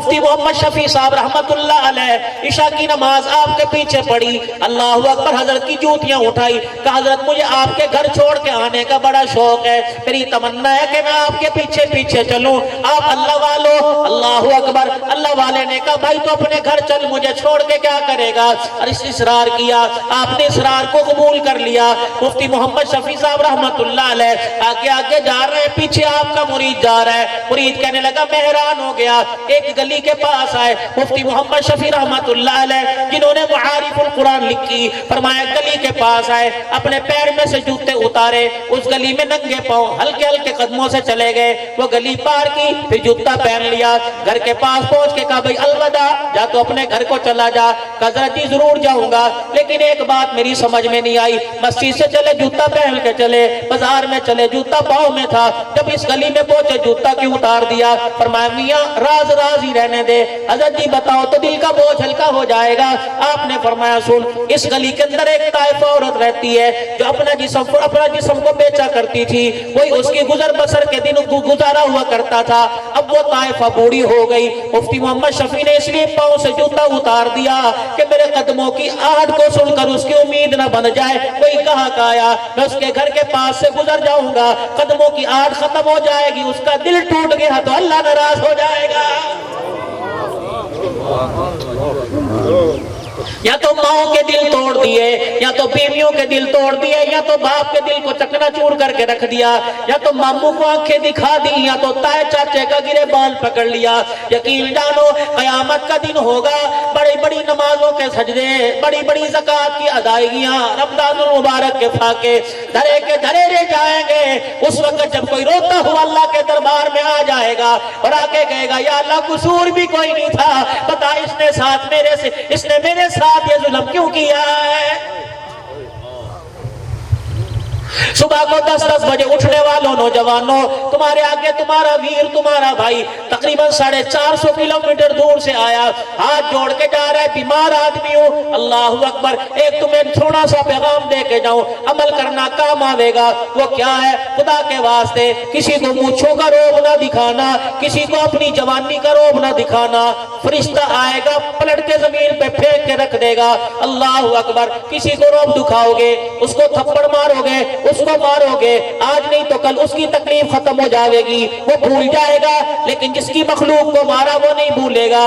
مفتی محمد شفیع صاحب رحمت اللہ علیہ عشاء کی نماز آپ کے پیچھے پڑھی، اللہ اکبر، حضرت کی جوتیاں اٹھائی، کہا حضرت مجھے آپ کے گھر چھوڑ کے آنے کا بڑا شوق ہے، میری تمنا ہے کہ میں آپ کے پیچھے پیچھے چلوں، آپ اللہ والو، اللہ اکبر، اللہ والے نے کہا بھائی تو اپنے گھر چل، مجھے چھوڑ کے کیا کرے گا؟ اور اس اصرار کیا، آپ نے اصرار کو قبول کر لیا۔ مفتی محمد شفیع صاحب رحمت اللہ علیہ آگے آگے جا رہے ہیں، پیچھے آپ کا مرید جا رہا ہے، مرید کہنے لگا میں حیران ہو گیا، ایک گلی کے پاس آئے مفتی محمد شفیع رحمت اللہ علیہ جنہوں نے معارف القرآن لکھی، فرمایا گلی کے پاس آئے، اپنے پیر میں سے جوتے اتارے، اس گلی میں ننگے پاؤں ہلکے ہلکے قدموں سے چلے گئے، وہ گلی پار کی، پھر جوتا پہن لیا، گھر کے پاس پہنچ کے کہا بھئی الوداع، جا تو اپنے گھر کو چلا جا، کہا حضرت جی ضرور جاؤں گا، لیکن ایک بات میری سمجھ میں نہیں آئی، مسجد سے چلے جوتا پہن کے چلے، بازار میں چلے جوتا پاؤں میں تھا، جب اس گلی میں پہنچے جوتا کیوں اتار دیا؟ فرمایا میاں راز راز ہی رہنے دے، حضرت جی بتاؤ تو دل کا بوجھ ہلکا ہو جائے گا۔ آپ نے فرمایا سن، اس گلی کے اندر ایک طائفہ عورت رہتی ہے جو اپنا جسم کو بیچا کرتی تھی، وہی اس کی گزر بسر کے دن گزارا ہوا کرتا تھا، اب وہ طائفہ بوڑھی ہو گئی، مفتی محمد شفیع نے اس لیے پاؤں سے جوتا اتار دیا کہ میرے قدموں کی آہٹ کو سن کر اس کی امید نہ بن جائے کوئی گاہک آیا، میں اس کے گھر کے پاس سے گزر جاؤں گا، قدموں کی آہٹ ختم ہو جائے گی، اس کا دل ٹوٹ گیا تو اللہ ناراض ہو جائے گا۔ یا تو ماؤں کے دل توڑ دیے، یا تو بیویوں کے دل توڑ دیے، یا تو باپ کے دل کو چکنا چور کر کے رکھ دیا، یا تو ماموں کو آنکھیں دکھا دی، یا تو تائے چاچے کا گرے بال پکڑ لیا۔ یقین جانو قیامت کا دن ہوگا، بڑی بڑی نمازوں کے سجدے، بڑی بڑی زکوٰۃ کی ادائیگیاں، رمضان المبارک کے فاقے دھرے کے دھرے رہ جائیں گے۔ اس وقت جب کوئی روتا ہوا اللہ کے دربار میں آ جائے گا اور آ کے کہے گا یا اللہ قصور بھی کوئی نہیں تھا، بتا اس نے میرے ساتھ یہ ظلم کیوں کیا ہے؟ صبح کو 10 بجے اٹھنے والوں نوجوانوں، تمہارے آگے تمہارا ویر، تمہارا بھائی تقریباً 450 کلومیٹر دور سے آیا، ہاتھ جوڑ کے جا رہا ہے، بیمار آدمی ہوں، اللہ اکبر، ایک تمہیں تھوڑا سا پیغام دے کے جاؤں، عمل کرنا کام آوے گا۔ وہ کیا ہے؟ خدا کے واسطے کسی کو مونچھوں کا روب نہ دکھانا، کسی کو اپنی جوانی کا روب نہ دکھانا، فرشتہ آئے گا پلٹ کے زمین پہ پھینک کے رکھ دے گا، اللہ اکبر، کسی کو روب دکھاؤ گے، اس کو تھپڑ مارو گے، اس کو مارو گے، آج نہیں تو کل اس کی تکلیف ختم ہو جائے گی، وہ بھول جائے گا، لیکن جس کی مخلوق کو مارا وہ نہیں بھولے گا۔